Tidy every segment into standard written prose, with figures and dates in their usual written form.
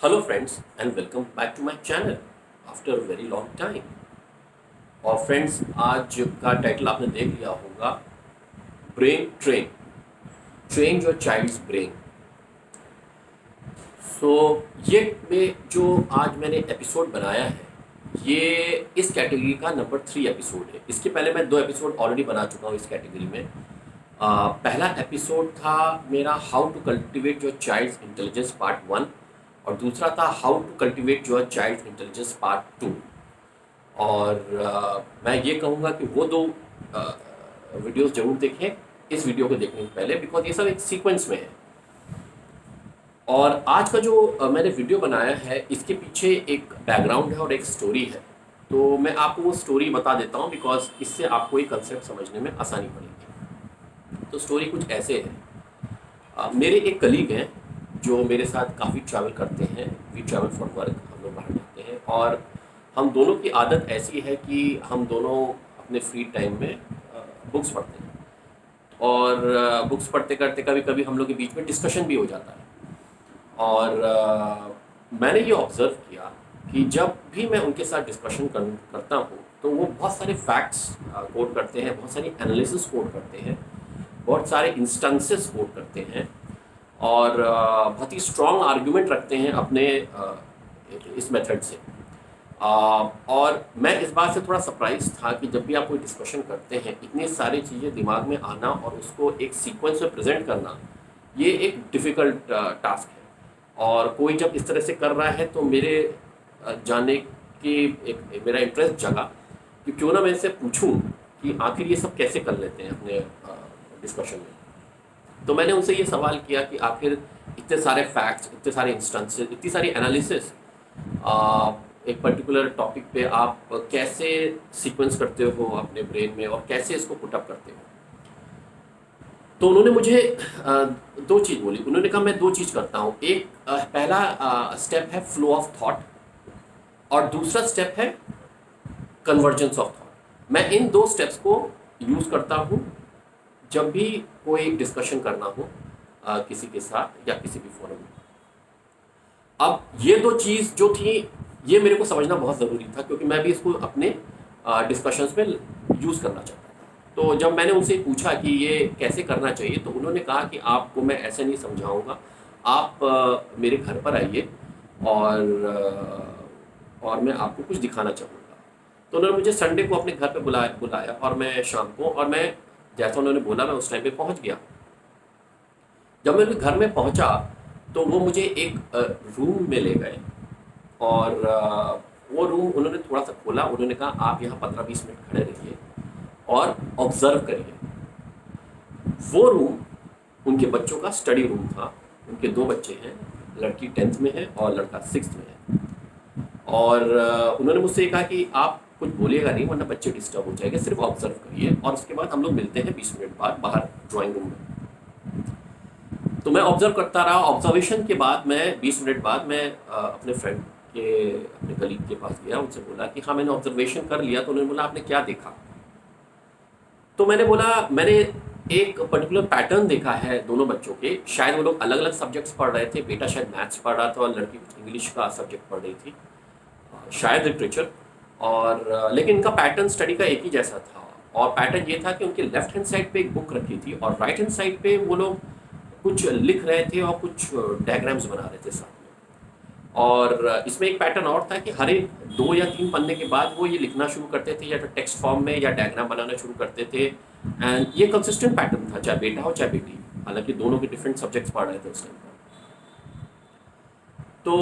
Hello friends and welcome back to my channel after a very long time. और friends, आज का title आपने देख लिया होगा, brain train, train your child's brain. So ये जो आज मैंने एपिसोड बनाया है, ये इस कैटेगरी का नंबर 3 एपिसोड है। इसके पहले मैं 2 एपिसोड ऑलरेडी बना चुका हूँ इस कैटेगरी में। पहला एपिसोड था मेरा how to cultivate your child's intelligence part 1 और दूसरा था how to cultivate your child's intelligence part 2। और मैं ये कहूँगा कि वो 2 वीडियोस जरूर देखें इस वीडियो को देखने से पहले, बिकॉज ये सब एक सीक्वेंस में है। और आज का जो मैंने वीडियो बनाया है, इसके पीछे एक बैकग्राउंड है और एक स्टोरी है। तो मैं आपको वो स्टोरी बता देता हूँ, बिकॉज इससे आपको ये कंसेप्ट समझने में आसानी पड़ेगी। तो स्टोरी कुछ ऐसे है। मेरे एक कलीग हैं जो मेरे साथ काफ़ी ट्रैवल करते हैं। वी ट्रैवल फॉर वर्क, हम लोग बाहर जाते हैं। और हम दोनों की आदत ऐसी है कि हम दोनों अपने फ्री टाइम में बुक्स पढ़ते हैं। और बुक्स पढ़ते करते कभी कभी हम लोग के बीच में डिस्कशन भी हो जाता है। और मैंने ये ऑब्ज़र्व किया कि जब भी मैं उनके साथ डिस्कशन करता हूँ तो वो बहुत सारे फैक्ट्स कोट करते हैं, बहुत सारी एनालिसिस कोट करते हैं, बहुत सारे इंस्टेंसेस कोट करते हैं और बहुत ही स्ट्रॉन्ग आर्ग्यूमेंट रखते हैं अपने इस मेथड से। और मैं इस बात से थोड़ा सरप्राइज था कि जब भी आप कोई डिस्कशन करते हैं, इतनी सारी चीज़ें दिमाग में आना और उसको एक सीक्वेंस में प्रेजेंट करना, ये एक डिफ़िकल्ट टास्क है। और कोई जब इस तरह से कर रहा है तो मेरे जानने की एक मेरा इंटरेस्ट जगा कि क्यों ना मैं इनसे पूछूं कि आखिर ये सब कैसे कर लेते हैं अपने डिस्कशन में। तो मैंने उनसे ये सवाल किया कि आखिर इतने सारे फैक्ट्स, इतने सारे इंस्टेंसेस, इतनी सारी एनालिसिस एक पर्टिकुलर टॉपिक पे आप कैसे सीक्वेंस करते हो अपने ब्रेन में और कैसे इसको पुटअप करते हो। तो उन्होंने मुझे 2 चीज़ बोली। उन्होंने कहा मैं 2 चीज़ करता हूँ। एक पहला स्टेप है फ्लो ऑफ थॉट और दूसरा स्टेप है कन्वर्जेंस ऑफ थॉट। मैं इन 2 स्टेप्स को यूज़ करता हूँ जब भी कोई डिस्कशन करना हो किसी के साथ या किसी भी फोरम में। अब ये 2 चीज़ जो थी, ये मेरे को समझना बहुत ज़रूरी था, क्योंकि मैं भी इसको अपने डिस्कशंस में यूज़ करना चाहता था। तो जब मैंने उनसे पूछा कि ये कैसे करना चाहिए, तो उन्होंने कहा कि आपको मैं ऐसे नहीं समझाऊंगा, आप मेरे घर पर आइए और मैं आपको कुछ दिखाना चाहूँगा। तो उन्होंने मुझे संडे को अपने घर पे बुलाया और मैं शाम को, और मैं जैसा उन्होंने बोला मैं उस टाइम पे पहुँच गया। जब मैं उनके घर में पहुँचा तो वो मुझे एक रूम में ले गए और वो रूम उन्होंने थोड़ा सा खोला। उन्होंने कहा आप यहाँ 15-20 मिनट खड़े रहिए और ऑब्जर्व करिए। वो रूम उनके बच्चों का स्टडी रूम था। उनके 2 बच्चे हैं, लड़की 10th में है और लड़का 6th में है। और उन्होंने मुझसे कहा कि आप कुछ बोलिएगा नहीं, वरना बच्चे डिस्टर्ब हो जाएंगे, सिर्फ ऑब्जर्व करिए और उसके बाद हम लोग मिलते हैं 20 मिनट बाद बाहर ड्राइंग रूम में। तो मैं ऑब्जर्व करता रहा। ऑब्जर्वेशन के बाद मैं 20 मिनट बाद मैं अपने फ्रेंड के, अपने कलीग के पास गया। उनसे बोला कि हाँ मैंने ऑब्जर्वेशन कर लिया। तो उन्होंने बोला आपने क्या देखा? तो मैंने बोला मैंने एक पर्टिकुलर पैटर्न देखा है दोनों बच्चों के। शायद वो लोग अलग अलग सब्जेक्ट्स पढ़ रहे थे। बेटा शायद मैथ्स पढ़ रहा था और लड़की कुछ इंग्लिश का सब्जेक्ट पढ़ रही थी, शायद लिटरेचर। और लेकिन इनका पैटर्न स्टडी का एक ही जैसा था। और पैटर्न ये था कि उनके लेफ्ट हैंड साइड पे एक बुक रखी थी और राइट हैंड साइड पे वो लोग कुछ लिख रहे थे और कुछ डायग्राम्स बना रहे थे साथ में। और इसमें एक पैटर्न और था कि हर एक 2 या 3 पन्ने के बाद वो ये लिखना शुरू करते थे, या तो टेक्स्ट फॉर्म में या डायग्राम बनाना शुरू करते थे। एंड ये कंसिस्टेंट पैटर्न था, चाहे बेटा हो चाहे बेटी, हालांकि दोनों के डिफरेंट सब्जेक्ट्स पढ़ रहे थे उस टाइम पर। तो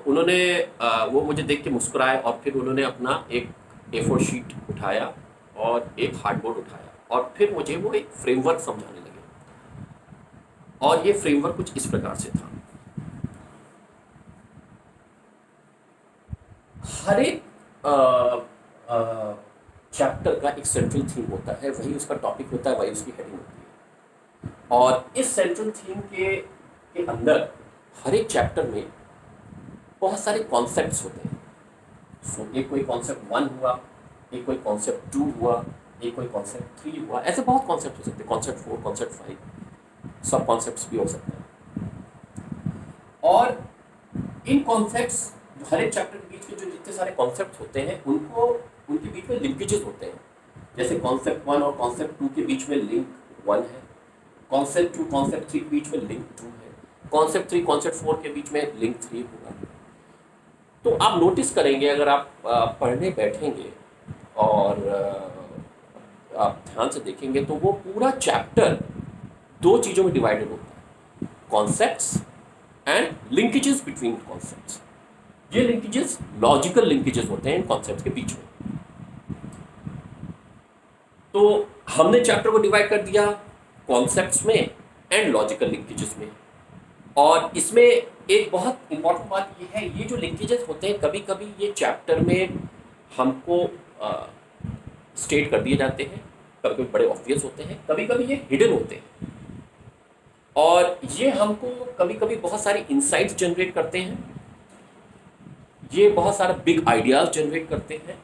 उन्होंने वो मुझे देख के मुस्कुराए और फिर उन्होंने अपना एक A4 शीट उठाया और एक हार्डबोर्ड उठाया और फिर मुझे वो एक फ्रेमवर्क समझाने लगे। और ये फ्रेमवर्क कुछ इस प्रकार से था। हर एक चैप्टर का एक सेंट्रल थीम होता है, वही उसका टॉपिक होता है, वही उसकी हेडिंग होती है। और इस सेंट्रल थीम के अंदर हर एक चैप्टर में बहुत सारे कॉन्सेप्ट्स होते हैं। सो एक कोई कॉन्सेप्ट 1 हुआ, एक कोई कॉन्सेप्ट 2 हुआ, एक कोई कॉन्सेप्ट 3 हुआ। ऐसे बहुत कॉन्सेप्ट हो सकते हैं, कॉन्सेप्ट 4, कॉन्सेप्ट 5, सब कॉन्सेप्ट्स भी हो सकते हैं। और इन कॉन्सेप्ट्स, हर एक चैप्टर के बीच में जो जितने सारे कॉन्सेप्ट्स होते हैं उनको, उनके बीच में लिंकेजेस होते हैं। जैसे कॉन्सेप्ट 1 और कॉन्सेप्ट 2 के बीच में लिंक 1 है, कॉन्सेप्ट 2 कॉन्सेप्ट 3 के बीच में लिंक 2 है, कॉन्सेप्ट 3 कॉन्सेप्ट 4 के बीच में लिंक 3 होगा। तो आप नोटिस करेंगे अगर आप पढ़ने बैठेंगे और आप ध्यान से देखेंगे तो वो पूरा चैप्टर 2 चीज़ों में डिवाइडेड होता है, concepts and linkages between concepts. ये लिंकेजेस लॉजिकल लिंकेजेस होते हैं इन कॉन्सेप्ट्स के बीच में। तो हमने चैप्टर को डिवाइड कर दिया कॉन्सेप्ट्स में एंड लॉजिकल लिंकेजेस में। और इसमें एक बहुत इंपॉर्टेंट बात ये है, ये जो लिंकेजेस होते हैं कभी कभी ये चैप्टर में हमको स्टेट कर दिए जाते हैं, कभी कभी बड़े ऑब्वियस होते हैं, कभी कभी ये हिडन होते हैं, और ये हमको कभी कभी बहुत सारी इंसाइट्स जनरेट करते हैं, ये बहुत सारा बिग आइडियाज जनरेट करते हैं,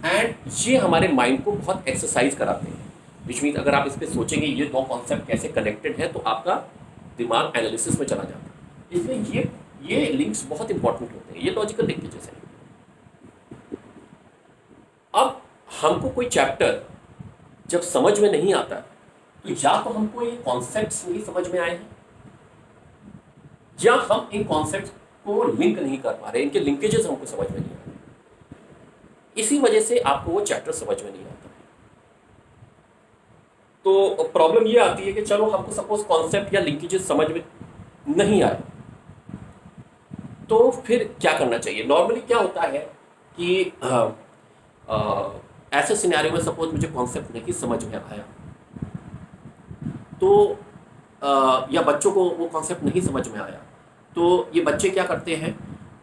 एंड ये हमारे माइंड को बहुत एक्सरसाइज कराते हैं। विच मीन अगर आप इस पर सोचेंगे ये 2 कॉन्सेप्ट कैसे कनेक्टेड है तो आपका दिमाग एनालिसिस में चला जाता है। इसलिए ये लिंक्स बहुत इंपॉर्टेंट होते हैं, ये लॉजिकल लिंकेजेस हैं। अब हमको कोई चैप्टर जब समझ में नहीं आता तो या तो हमको ये कॉन्सेप्ट्स नहीं समझ में आए हैं, या हम इन कॉन्सेप्ट्स को लिंक नहीं कर पा रहे, इनके लिंकेजेस हमको समझ में नहीं आ रहे, इसी वजह से आपको वो चैप्टर समझ में नहीं आता। तो प्रॉब्लम ये आती है कि चलो हमको सपोज कॉन्सेप्ट या लिंकेजेस समझ में नहीं आए, तो फिर क्या करना चाहिए। नॉर्मली क्या होता है कि ऐसे सिनेरियो में सपोज मुझे कॉन्सेप्ट नहीं समझ में आया, तो या बच्चों को वो कॉन्सेप्ट नहीं समझ में आया, तो ये बच्चे क्या करते हैं,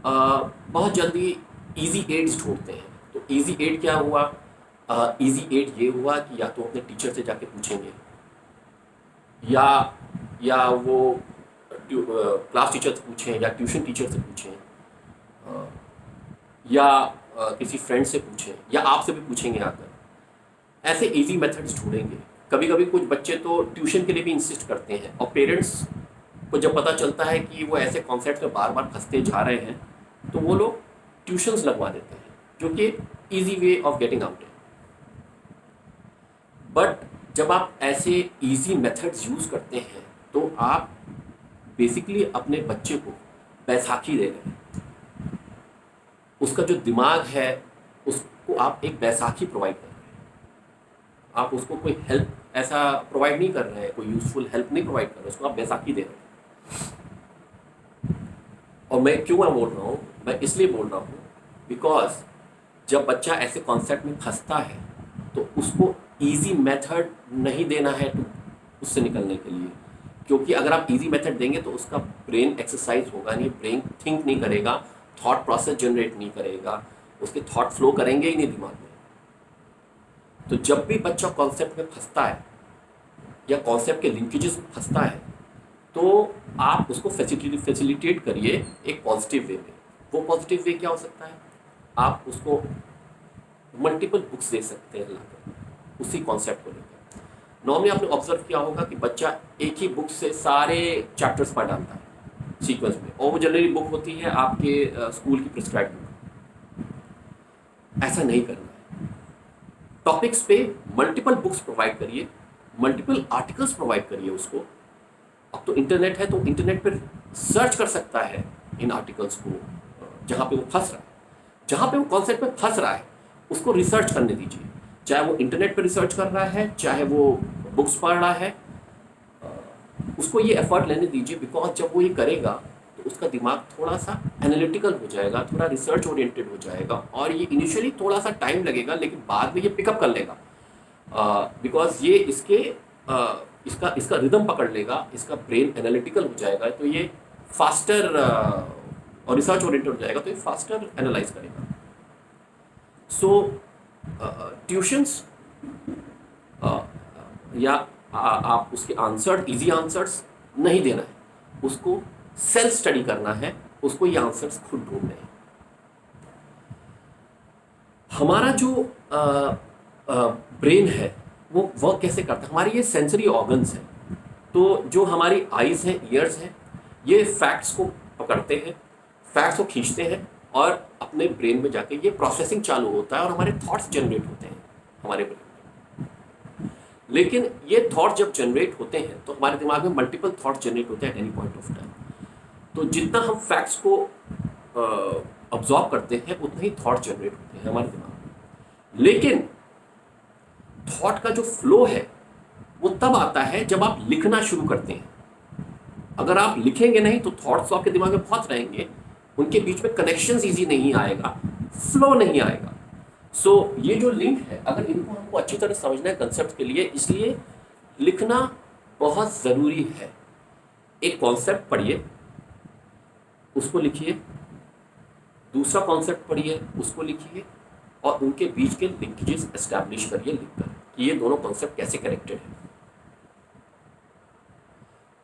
बहुत जल्दी इजी एड्स ढूंढते हैं। तो इजी एड क्या हुआ, इजी एड ये हुआ कि या तो अपने टीचर से जाके पूछेंगे, या वो क्लास टीचर से पूछें, या ट्यूशन टीचर से पूछें, या किसी फ्रेंड से पूछें, या आपसे भी पूछेंगे आकर। ऐसे इजी मेथड्स ढूंढेंगे। कभी कभी कुछ बच्चे तो ट्यूशन के लिए भी इंसिस्ट करते हैं, और पेरेंट्स को जब पता चलता है कि वो ऐसे कॉन्सेप्ट में बार बार फंसते जा रहे हैं तो वो लोग ट्यूशन्स लगवा देते हैं, जो कि easy way of getting out है। बट जब आप ऐसे ईजी मेथड्स यूज़ करते हैं तो आप बेसिकली अपने बच्चे को बैसाखी दे रहे हैं। उसका जो दिमाग है उसको आप एक बैसाखी प्रोवाइड कर रहे हैं। आप उसको कोई हेल्प ऐसा प्रोवाइड नहीं कर रहे हैं, कोई यूज़फुल हेल्प नहीं प्रोवाइड कर रहे हैं, उसको आप बैसाखी दे रहे हैं। और मैं क्यों बोल रहा हूँ, मैं इसलिए बोल रहा हूँ बिकॉज जब बच्चा ऐसे कॉन्सेप्ट में फंसता है तो उसको इजी मेथड नहीं देना है तो उससे निकलने के लिए, क्योंकि अगर आप इजी मेथड देंगे तो उसका ब्रेन एक्सरसाइज होगा नहीं, ब्रेन थिंक नहीं करेगा, थॉट प्रोसेस जनरेट नहीं करेगा, उसके थॉट फ्लो करेंगे ही नहीं दिमाग में। तो जब भी बच्चा कॉन्सेप्ट में फंसता है या कॉन्सेप्ट के लिंकेजेस में फंसता है तो आप उसको फैसिलिटेट करिए एक पॉजिटिव वे में। वो पॉजिटिव वे क्या हो सकता है, आप उसको मल्टीपल बुक्स दे सकते हैं लाकर उसी कॉन्सेप्ट को लेकर। नॉर्मली आपने ऑब्जर्व किया होगा कि बच्चा एक ही बुक से सारे चैप्टर्स पढ़ डालता है सीक्वेंस में, और वो जनरली बुक होती है आपके स्कूल की प्रिस्क्राइब बुक। ऐसा नहीं करना है। टॉपिक्स पे मल्टीपल बुक्स प्रोवाइड करिए, मल्टीपल आर्टिकल्स प्रोवाइड करिए उसको। अब तो इंटरनेट है तो इंटरनेट पर सर्च कर सकता है इन आर्टिकल्स को जहाँ पे वो फंस रहा है, जहाँ पे वो कॉन्सेप्ट में फंस रहा है उसको रिसर्च करने दीजिए। चाहे वो इंटरनेट पर रिसर्च कर रहा है, चाहे वो बुक्स पढ़ रहा है, उसको ये एफर्ट लेने दीजिए। बिकॉज जब वो ये करेगा तो उसका दिमाग थोड़ा सा एनालिटिकल हो जाएगा, थोड़ा रिसर्च ओरिएंटेड हो जाएगा, और ये इनिशियली थोड़ा सा टाइम लगेगा लेकिन बाद में ये पिकअप कर लेगा। बिकॉज ये इसका रिदम पकड़ लेगा, इसका ब्रेन एनालिटिकल हो जाएगा, तो ये फास्टर और रिसर्च ओरिएंटेड हो जाएगा, तो ये फास्टर एनालाइज करेगा। सो ट्यूशंस या आप उसके आंसर इजी आंसर्स नहीं देना है, उसको सेल्फ स्टडी करना है, उसको ये आंसर्स खुद ढूंढने हैं। हमारा जो ब्रेन है वो वर्क कैसे करता है, हमारी ये सेंसरी ऑर्गन्स हैं। तो जो हमारी आइज़ हैं, ईयर्स हैं, ये फैक्ट्स को पकड़ते हैं, फैक्ट्स को खींचते हैं और अपने ब्रेन में जाके ये प्रोसेसिंग चालू होता है और हमारे थॉट्स जनरेट होते हैं हमारे ब्रेन में। लेकिन ये थॉट जब जनरेट होते हैं तो हमारे दिमाग में मल्टीपल थॉट्स जनरेट होते हैं at any point of time. तो जितना हम फैक्ट्स को ऑब्जॉर्व करते हैं उतना ही थॉट जनरेट होते हैं हमारे दिमाग में। लेकिन थॉट का जो फ्लो है वो तब आता है जब आप लिखना शुरू करते हैं। अगर आप लिखेंगे नहीं तो थॉट्स तो आपके दिमाग में बहुत रहेंगे, उनके बीच में कनेक्शंस इजी नहीं आएगा, फ्लो नहीं आएगा। सो ये जो लिंक है, अगर इनको हमको अच्छी तरह समझना है कंसेप्ट के लिए, इसलिए लिखना बहुत ज़रूरी है। एक कॉन्सेप्ट पढ़िए, उसको लिखिए, दूसरा कॉन्सेप्ट पढ़िए, उसको लिखिए, और उनके बीच के लिंकेजेस एस्टैब्लिश करिए लिखकर कि ये दोनों कॉन्सेप्ट कैसे कनेक्टेड है।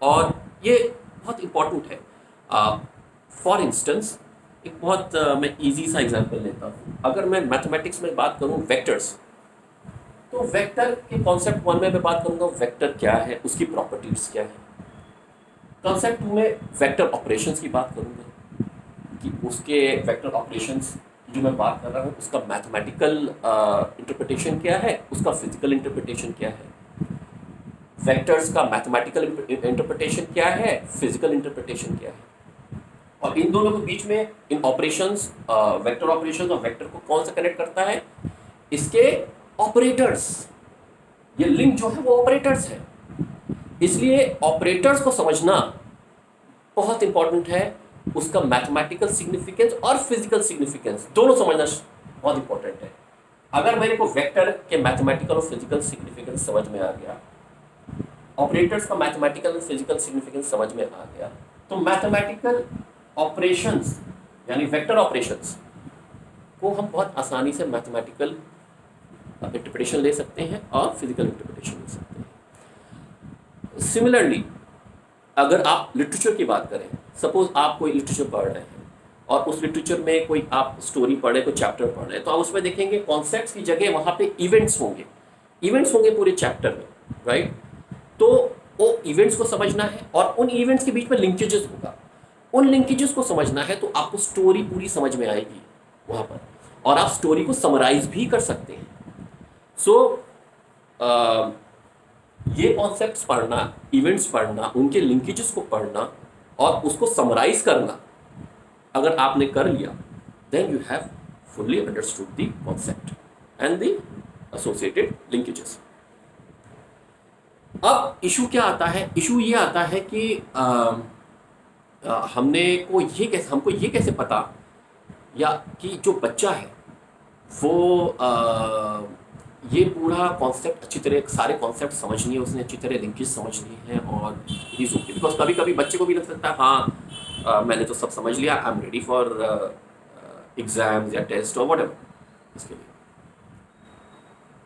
और ये बहुत इंपॉर्टेंट है। फॉर इंस्टेंस एक बहुत मैं इजी सा एग्जांपल लेता हूँ। अगर मैं मैथमेटिक्स में बात करूँ वेक्टर्स, तो वेक्टर के कॉन्सेप्ट 1 में मैं बात करूँगा वेक्टर क्या है, उसकी प्रॉपर्टीज क्या है। कॉन्सेप्ट 2 में वेक्टर ऑपरेशंस की बात करूँगा कि उसके वेक्टर ऑपरेशंस जो मैं बात कर रहा हूँ उसका मैथमेटिकल इंटरप्रिटेशन क्या है, उसका फिजिकल इंटरप्रिटेशन क्या है। वेक्टर्स का मैथमेटिकल इंटरप्रिटेशन क्या है, फिजिकल इंटरप्रिटेशन क्या है, और इन दोनों के बीच में इन ऑपरेशंस, वेक्टर ऑपरेशंस और वेक्टर को कौन सा कनेक्ट करता है, इसके ऑपरेटर्स। ये लिंक जो है वो ऑपरेटर्स है। इसलिए ऑपरेटर्स को समझना बहुत इंपॉर्टेंट है, उसका मैथमेटिकल सिग्निफिकेंस और फिजिकल सिग्निफिकेंस दोनों समझना बहुत इंपॉर्टेंट है। अगर मेरे को वेक्टर के मैथमेटिकल और फिजिकल सिग्निफिकेंस समझ में आ गया, ऑपरेटर्स का मैथमेटिकल और फिजिकल सिग्निफिकेंस समझ में आ गया, तो मैथमेटिकल ऑपरेशंस यानी वेक्टर ऑपरेशंस को हम बहुत आसानी से मैथमेटिकल इंटरप्रिटेशन ले सकते हैं और फिजिकल इंटरप्रिटेशन ले सकते हैं। सिमिलरली अगर आप लिटरेचर की बात करें, सपोज आप कोई लिटरेचर पढ़ रहे हैं और उस लिटरेचर में कोई आप स्टोरी पढ़ रहे हैं, कोई चैप्टर पढ़ रहे हैं, तो आप उसमें देखेंगे कॉन्सेप्ट्स की जगह वहाँ पे इवेंट्स होंगे पूरे चैप्टर में, राइट। तो वो इवेंट्स को समझना है और उन इवेंट्स के बीच में लिंकेजेस होगा, उन लिंकेजेस को समझना है, तो आपको स्टोरी पूरी समझ में आएगी वहाँ पर, और आप स्टोरी को समराइज भी कर सकते हैं। सो ये कॉन्सेप्ट्स पढ़ना, इवेंट्स पढ़ना, उनके लिंकेजेस को पढ़ना और उसको समराइज करना अगर आपने कर लिया, then you have fully understood the concept and the associated linkages. अब इशू क्या आता है? इशू ये आता है कि हमको ये कैसे पता, या कि जो बच्चा है वो ये पूरा कॉन्सेप्ट अच्छी तरह, सारे कॉन्सेप्ट समझ लिए उसने, अच्छी तरह लिंकेज समझ लिए हैं, और इज ओके। बिकॉज कभी कभी बच्चे को भी लग सकता है हाँ मैंने तो सब समझ लिया, I am ready for exams या टेस्ट और व्हाटएवर इसके लिए।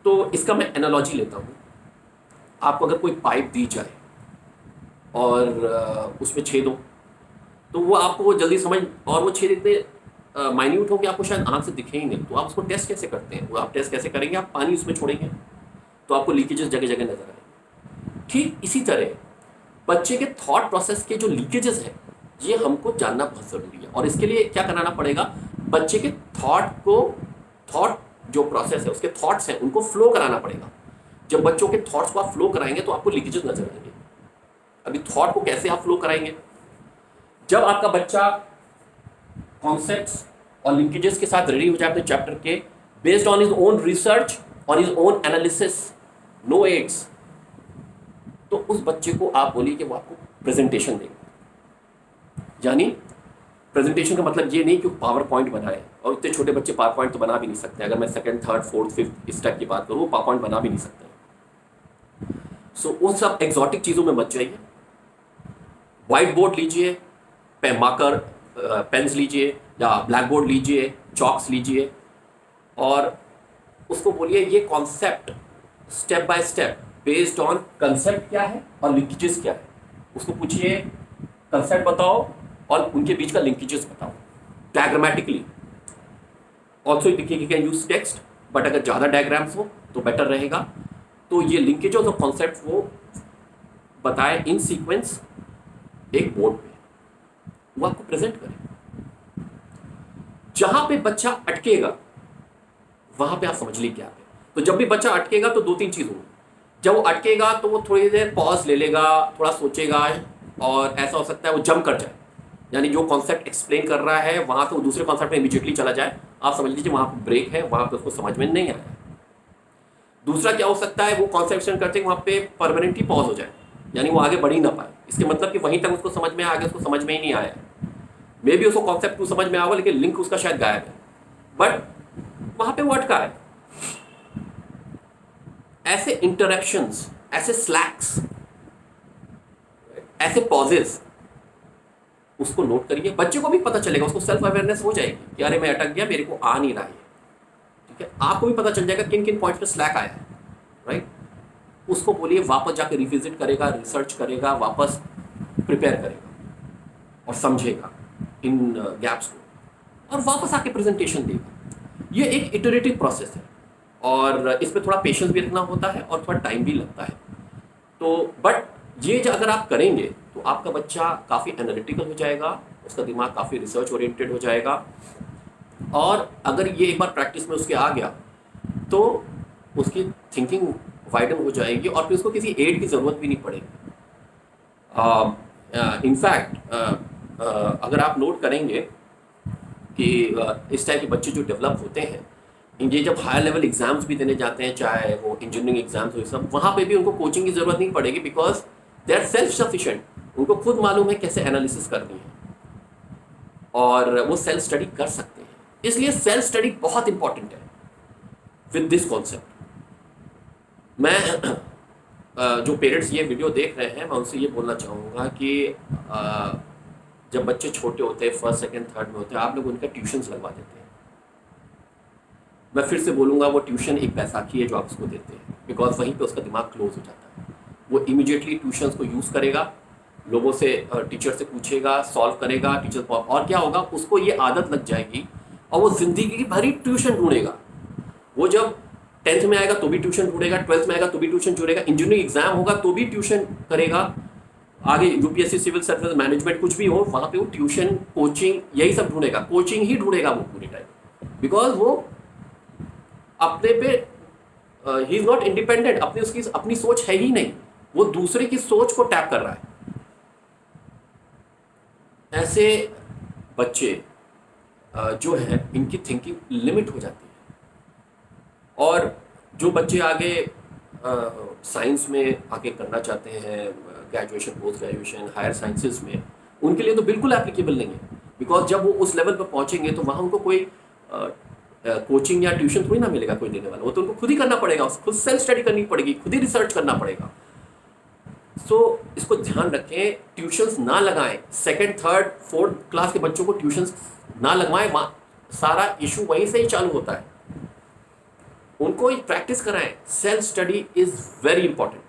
तो इसका मैं एनालॉजी लेता हूँ। आपको अगर कोई पाइप दी जाए और उसमें छेद हो, तो वो आपको वो जल्दी समझ, और वो छेद इतने माइन्यूट हो कि आपको शायद आँख से दिखे ही नहीं, तो आप उसको टेस्ट कैसे करते हैं? वो आप टेस्ट कैसे करेंगे? आप पानी उसमें छोड़ेंगे तो आपको लीकेजेस जगह जगह नजर आएंगे। ठीक इसी तरह बच्चे के थॉट प्रोसेस के जो लीकेजेस हैं, ये हमको जानना बहुत ज़रूरी है। और इसके लिए क्या कराना पड़ेगा? बच्चे के थॉट जो प्रोसेस है, उसके थॉट्स हैं, उनको फ्लो कराना पड़ेगा। जब बच्चों के थॉट्स को आप फ्लो कराएंगे तो आपको लीकेजेस नजर आएंगे। अभी थॉट को कैसे आप फ्लो कराएंगे? जब आपका बच्चा कॉन्सेप्ट्स और लिंकेजेस के साथ रेडी हो जाए अपने चैप्टर के, based on his own research, on his own analysis, no aids, तो उस बच्चे को आप बोलिए कि वो आपको प्रेजेंटेशन देंगे। यानी प्रेजेंटेशन का मतलब ये नहीं कि पावर पॉइंट बनाए, और इतने छोटे बच्चे पावर पॉइंट तो बना भी नहीं सकते। अगर मैं second, third, fourth, fifth step की बात करूँ, वो पावर पॉइंट बना भी नहीं सकते। सो उन सब एग्जॉटिक चीज़ों में मत जाइए। व्हाइट बोर्ड लीजिए, मार्कर पेन्स लीजिए, या ब्लैक बोर्ड लीजिए, चॉक्स लीजिए, और उसको बोलिए ये concept step by step based on concept क्या है और लिंकेजेस क्या है। उसको पूछिए कंसेप्ट बताओ और उनके बीच का लिंकेजेस बताओ डायग्रामेटिकली। ऑल्सो लिखिए कैन यूज टेक्स्ट, बट अगर ज़्यादा डायग्राम्स हो तो बेटर रहेगा। तो ये लिंकेजेस और कॉन्सेप्ट वो बताए इन सीक्वेंस एक बोर्ड पे, वो आपको प्रेजेंट करें। जहां पे बच्चा अटकेगा वहां पे आप समझ लीजिए क्या है। तो जब भी बच्चा अटकेगा तो दो तीन चीज होंगी। जब वो अटकेगा तो वो थोड़ी देर पॉज ले लेगा, थोड़ा सोचेगा, और ऐसा हो सकता है वो जंप कर जाए, यानी जो कॉन्सेप्ट एक्सप्लेन कर रहा है वहां से वो दूसरे कॉन्सेप्ट में इमीडिएटली चला जाए। आप समझ लीजिए वहां पर ब्रेक है, वहां पे उसको समझ में नहीं आया। दूसरा क्या हो सकता है, वो कॉन्सेप्शन करते वहां पे परमानेंटली पॉज हो जाए, यानी वो आगे बढ़ ही ना पाए। इसके मतलब कि वहीं तक उसको समझ में, आगे उसको समझ में ही नहीं आया। मे बी उसको कॉन्सेप्ट टू समझ में आया, लेकिन लिंक उसका शायद गायब है, बट वहां पे वो अटका है। ऐसे इंटरैक्शंस, ऐसे स्लैक्स, ऐसे पॉजेस उसको नोट करिए। बच्चे को भी पता चलेगा, उसको सेल्फ अवेयरनेस हो जाएगी कि अरे मैं अटक गया, मेरे को आ नहीं रहा है। ठीक है, आपको भी पता चल जाएगा किन किन पॉइंट्स पे स्लैक आया है। राइट, उसको बोलिए वापस जाके रिविजिट करेगा, रिसर्च करेगा, वापस प्रिपेयर करेगा और समझेगा इन गैप्स को, और वापस आके प्रेजेंटेशन देगा। ये एक इटरेटिव प्रोसेस है और इसमें थोड़ा पेशेंस भी रखना होता है और थोड़ा टाइम भी लगता है। तो बट ये जो अगर आप करेंगे तो आपका बच्चा काफ़ी एनालिटिकल हो जाएगा, उसका दिमाग काफ़ी रिसर्च ओरिएंटेड हो जाएगा, और अगर ये एक बार प्रैक्टिस में उसके आ गया तो उसकी थिंकिंग वाइडन हो जाएगी और फिर उसको किसी एड की ज़रूरत भी नहीं पड़ेगी। इनफैक्ट अगर आप नोट करेंगे कि इस टाइप के बच्चे जो डेवलप होते हैं, ये जब हायर लेवल एग्जाम्स भी देने जाते हैं, चाहे वो इंजीनियरिंग एग्जाम्स हो, सब वहाँ पे भी उनको कोचिंग की ज़रूरत नहीं पड़ेगी, because they are self sufficient. उनको खुद मालूम है कैसे एनालिसिस करनी है और वो सेल्फ स्टडी कर सकते हैं। इसलिए सेल्फ स्टडी बहुत इंपॉर्टेंट है विद दिस कॉन्सेप्ट। मैं जो पेरेंट्स ये वीडियो देख रहे हैं, मैं उनसे ये बोलना चाहूँगा कि जब बच्चे छोटे होते हैं, फर्स्ट सेकंड थर्ड में होते हैं, आप लोग उनका ट्यूशन्स लगवा देते हैं। मैं फिर से बोलूँगा, वो ट्यूशन एक बैसाखी है जो आप उसको देते हैं, बिकॉज वहीं पे उसका दिमाग क्लोज हो जाता है। वो इमीडिएटली ट्यूशन्स को यूज़ करेगा, लोगों से, टीचर से पूछेगा, सॉल्व करेगा, टीचर को, और क्या होगा, उसको ये आदत लग जाएगी और वो ज़िंदगी भरी ट्यूशन ढूंढेगा। वो जब 10th में आएगा तो भी ट्यूशन ढूंढेगा, 12th में आएगा तो भी ट्यूशन ढूंढेगा, इंजीनियरिंग एग्जाम होगा तो भी ट्यूशन करेगा, आगे यूपीएससी, सिविल सर्विस, मैनेजमेंट, कुछ भी हो वहाँ पे वो ट्यूशन, कोचिंग, यही सब ढूंढेगा, कोचिंग ही ढूंढेगा वो पूरी टाइम, बिकॉज वो अपने पे ही इज नॉट इंडिपेंडेंट, अपनी उसकी अपनी सोच है ही नहीं, वो दूसरे की सोच को टैप कर रहा है। ऐसे बच्चे जो है, इनकी थिंकिंग लिमिट हो जाती है। और जो बच्चे आगे साइंस में आगे करना चाहते हैं, graduation, post graduation, higher sciences में, उनके लिए तो बिल्कुल एप्लीकेबल नहीं है, बिकॉज जब वो उस लेवल पर पहुंचेंगे तो वहाँ उनको कोई कोचिंग या ट्यूशन थोड़ी ना मिलेगा कोई देने वाला, वो तो उनको खुद ही करना पड़ेगा, खुद सेल्फ स्टडी करनी पड़ेगी, खुद ही रिसर्च करना पड़ेगा। सो इसको ध्यान रखें, ट्यूशन्स ना लगाएं, सेकंड, थर्ड, फोर्थ क्लास के बच्चों को ट्यूशन्स ना लगवाएं, सारा इशू वहीं से ही चालू होता है। उनको प्रैक्टिस कराएं, self study is very important.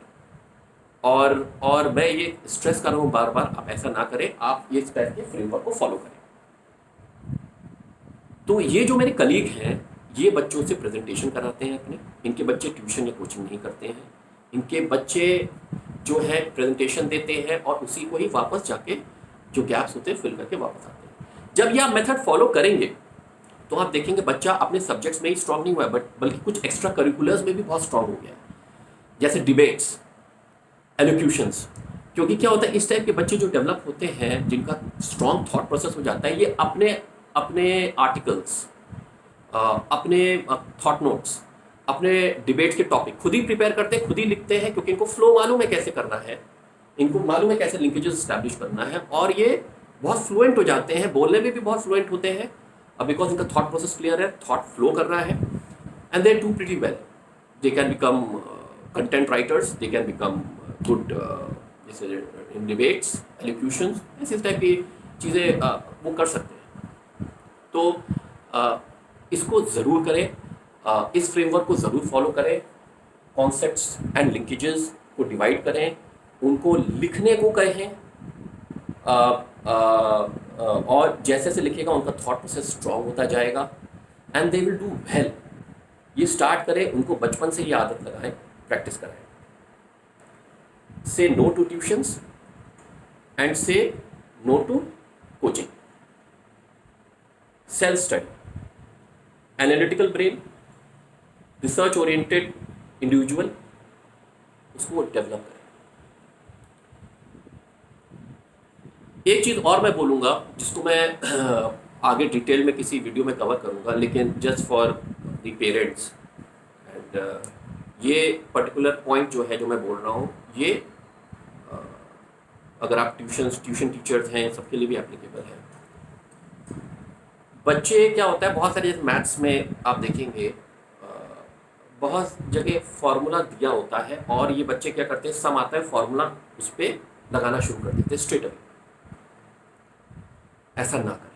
और मैं ये स्ट्रेस कर रहा हूँ बार बार, आप ऐसा ना करें, आप ये इस टाइप के फ्रेमवर्क को फॉलो करें। तो ये जो मेरे कलीग हैं, ये बच्चों से प्रेजेंटेशन कराते हैं अपने, इनके बच्चे ट्यूशन या कोचिंग नहीं करते हैं, इनके बच्चे जो है प्रेजेंटेशन देते हैं और उसी को ही वापस जाके जो गैप्स होते हैं फिल करके वापस आते हैं। जब ये आप मेथड फॉलो करेंगे तो आप देखेंगे बच्चा अपने सब्जेक्ट्स में ही स्ट्रांग नहीं हुआ है, बल्कि कुछ एक्स्ट्रा करिकुलर्स में भी बहुत स्ट्रांग हो गया है, जैसे डिबेट्स, एलोक्यूशंस। क्योंकि क्या होता है, इस टाइप के बच्चे जो डेवलप होते हैं, जिनका स्ट्रांग थॉट प्रोसेस हो जाता है, ये अपने आर्टिकल्स, अपने थॉट नोट्स, अपने डिबेट के टॉपिक खुद ही प्रिपेयर करते हैं, खुद ही लिखते हैं, क्योंकि इनको फ्लो मालूम है कैसे करना है, इनको मालूम है कैसे लिंकेजेस एस्टैब्लिश करना है, और ये बहुत फ्लुएंट हो जाते हैं, बोलने में भी बहुत फ्लुएंट होते हैं, बिकॉज इनका थॉट प्रोसेस क्लियर है, थॉट फ्लो कर रहा है, and they do pretty well. They can become content writers, they can become good जैसे इन डिबेट्स, एलोक्यूशंस, इस टाइप की चीज़ें वो कर सकते हैं। तो इसको ज़रूर करें, इस फ्रेमवर्क को ज़रूर फॉलो करें, कॉन्सेप्ट्स एंड लिंकेजेस को डिवाइड करें, उनको लिखने को कहें, और जैसे जैसे लिखेगा उनका थॉट प्रोसेस स्ट्रांग होता जाएगा, and they will do well. ये स्टार्ट करें, उनको बचपन से ये आदत लगाएं, प्रैक्टिस कराएं। Say no to tuitions and say no to coaching. Self study, analytical brain, research oriented individual, उसको डेवलप करें। एक चीज़ और मैं बोलूँगा जिसको मैं आगे डिटेल में किसी वीडियो में कवर करूँगा, लेकिन just for the parents and ये पर्टिकुलर पॉइंट जो है जो मैं बोल रहा हूँ, ये अगर आप ट्यूशन टीचर्स हैं सबके लिए भी एप्लीकेबल है। बच्चे क्या होता है, बहुत सारे मैथ्स में आप देखेंगे बहुत जगह फार्मूला दिया होता है और ये बच्चे क्या करते हैं, सम आता है फार्मूला उस पर लगाना शुरू कर देते हैं स्ट्रेट अवे। ऐसा ना करें।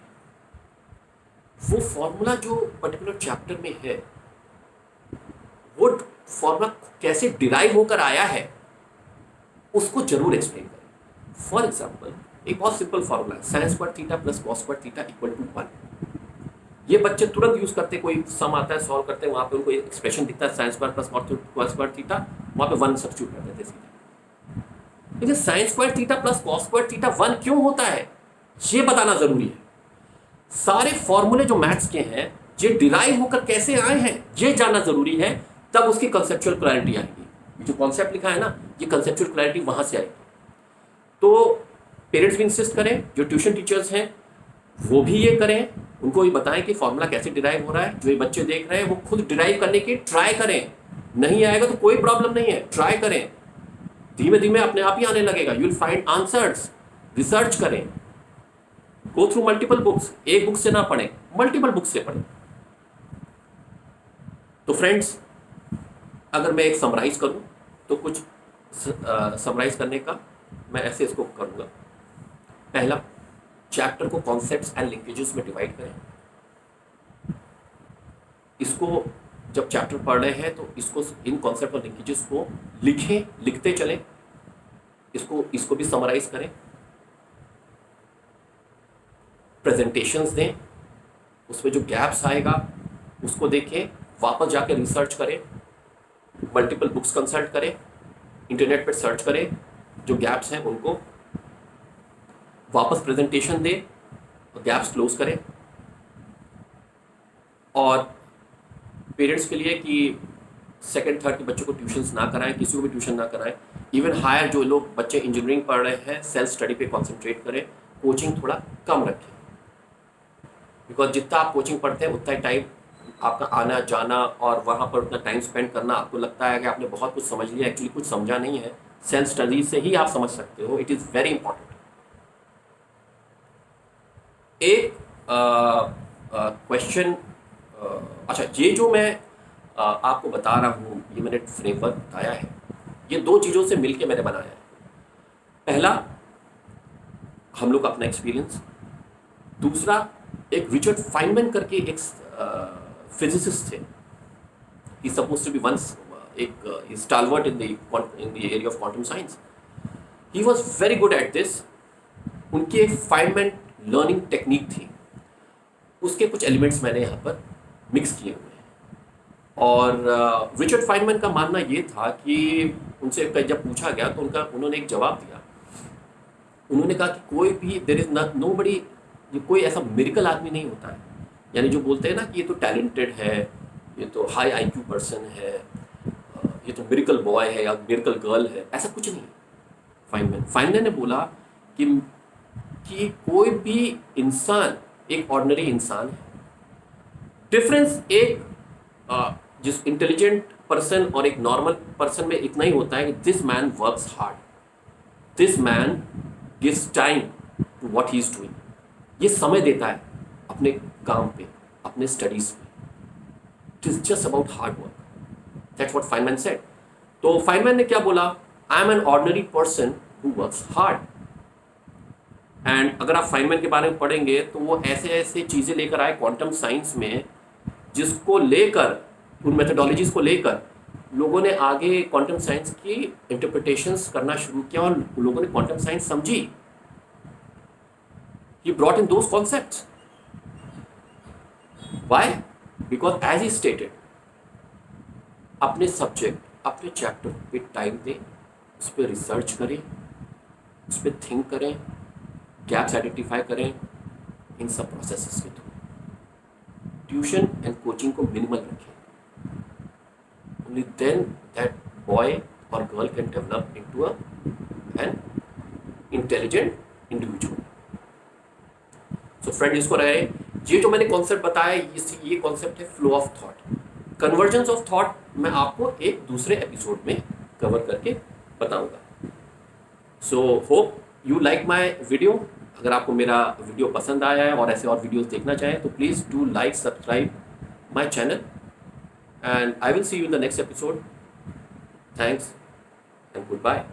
वो फॉर्मूला जो पर्टिकुलर चैप्टर में है, वो फॉर्मूला कैसे डिराइव होकर आया है उसको जरूर एक्सप्लेन करें। फॉर एग्जाम्पल, एक बहुत सिंपल फॉर्मूला है, sine square theta plus cos square theta equal to 1। ये बच्चे तुरंत यूज करते हैं, कोई सम आता है सॉल्व करते हैं, वहां पे उनको एक्सप्रेशन दिखता है sine square plus cos square theta, वहां पे 1 सब्स्टिट्यूट कर देते सीधे। लेकिन sign square theta plus cos square theta 1 क्यों होता है ये बताना जरूरी है। सारे फॉर्मूले जो मैथ्स के हैं ये डिराइव होकर कैसे आए हैं ये जानना जरूरी है, तब उसकी कंसेप्चुअल क्लैरिटी आएगी। जो कॉन्सेप्ट लिखा है ना, ये कंसेप्चुअल क्लैरिटी वहां से आएगी। तो पेरेंट्स भी इंसिस्ट करें, जो ट्यूशन टीचर्स हैं वो भी ये करें, उनको ये बताएं कि फॉर्मूला कैसे डिराइव हो रहा है। जो ये बच्चे देख रहे हैं वो खुद डिराइव करने की ट्राई करें। नहीं आएगा तो कोई प्रॉब्लम नहीं है, ट्राई करें, धीमे धीमे अपने आप ही आने लगेगा। You will find answers. Research करें, गो थ्रू मल्टीपल बुक्स, एक बुक से ना पढ़ें, मल्टीपल बुक्स से पढ़ें। तो फ्रेंड्स, अगर मैं एक समराइज करूं तो कुछ समराइज करने का मैं ऐसे इसको करूंगा। पहला, चैप्टर को कॉन्सेप्ट्स एंड लिंकेजेस में डिवाइड करें। इसको जब चैप्टर पढ़ रहे हैं तो इसको, इन कॉन्सेप्ट और लिंकेजेस को लिखें, लिखते चलें, इसको भी समराइज करें। प्रेजेंटेशंस दें, उसमें जो गैप्स आएगा उसको देखें, वापस जाके रिसर्च करें, मल्टीपल बुक्स कंसल्ट करें, इंटरनेट पर सर्च करें, जो गैप्स हैं उनको वापस प्रेजेंटेशन दें और गैप्स क्लोज करें। और पेरेंट्स के लिए कि सेकंड थर्ड के बच्चों को ट्यूशन्स ना कराएं, किसी को भी ट्यूशन ना कराएं। इवन हायर जो लोग बच्चे इंजीनियरिंग पढ़ रहे हैं, सेल्फ स्टडी पे कॉन्सेंट्रेट करें, कोचिंग थोड़ा कम रखें। बिकॉज जितना आप कोचिंग पढ़ते हैं उतना ही टाइम आपका आना जाना और वहाँ पर उतना टाइम स्पेंड करना, आपको लगता है कि आपने बहुत कुछ समझ लिया, एक्चुअली कुछ समझा नहीं है। सेल्फ स्टडी से ही आप समझ सकते हो। It is very important. एक क्वेश्चन, अच्छा, ये जो मैं आपको बता रहा हूँ, ये मैंने फ्रेमवर्क बताया है, ये दो चीज़ों से मिलके मैंने बनाया है। पहला, हम लोग का अपना एक्सपीरियंस। दूसरा, एक रिचर्ड फाइनमैन करके एक फिजिसिस्ट थे। He suppose to be once एक stalwart in the area of quantum science. He was very good at this. उनके फाइनमैन लर्निंग टेक्निक थी, उसके कुछ एलिमेंट्स मैंने यहाँ पर मिक्स किए हुए हैं। और रिचर्ड फाइनमैन का मानना ये था कि उनसे जब पूछा गया तो उन्होंने एक जवाब दिया। उन्होंने कहा कि कोई भी, देयर इज नोबडी, ये कोई ऐसा मिरेकल आदमी नहीं होता है। यानी जो बोलते हैं ना कि ये तो टैलेंटेड है, ये तो हाई IQ पर्सन है, ये तो मिरेकल बॉय है या मिरेकल गर्ल है, ऐसा कुछ नहीं है। फाइनमैन ने बोला कि कोई भी इंसान एक ऑर्डिनरी इंसान है। डिफरेंस एक जिस इंटेलिजेंट पर्सन और एक नॉर्मल पर्सन में इतना ही होता है कि this man works hard, this man gives time to what he is doing. ये समय देता है अपने काम पे, अपने स्टडीज पे। It is just about hard work. That's what Feynman said. तो फाइनमैन ने क्या बोला? I am an ordinary person who works hard. And अगर आप फाइनमैन के बारे में पढ़ेंगे तो वो ऐसे ऐसे चीज़ें लेकर आए क्वांटम साइंस में, जिसको लेकर, उन मेथोडोलॉजीज को लेकर लोगों ने आगे क्वांटम साइंस की इंटरप्रिटेशंस करना शुरू किया और लोगों ने क्वांटम साइंस समझी। He brought in those concepts. Why? Because as he stated, अपने सब्जेक्ट, अपने चैप्टर पे टाइम दें, उस पर रिसर्च करें, उस पर थिंक करें, गैप्स आइडेंटिफाई करें, इन सब प्रोसेसेस के थ्रू। ट्यूशन एंड कोचिंग को मिनिमल रखें। ओनली देन दैट बॉय और girl can develop into an intelligent individual. So friend, इसको रहे, ये जो मैंने कॉन्सेप्ट बताया, ये कॉन्सेप्ट है flow of thought. Convergence of thought मैं आपको एक दूसरे एपिसोड में कवर करके बताऊंगा। So hope you like my video. अगर आपको मेरा वीडियो पसंद आया है और ऐसे और वीडियोस देखना चाहें तो please do like, subscribe my channel, and I will see you in the next episode. Thanks and good bye.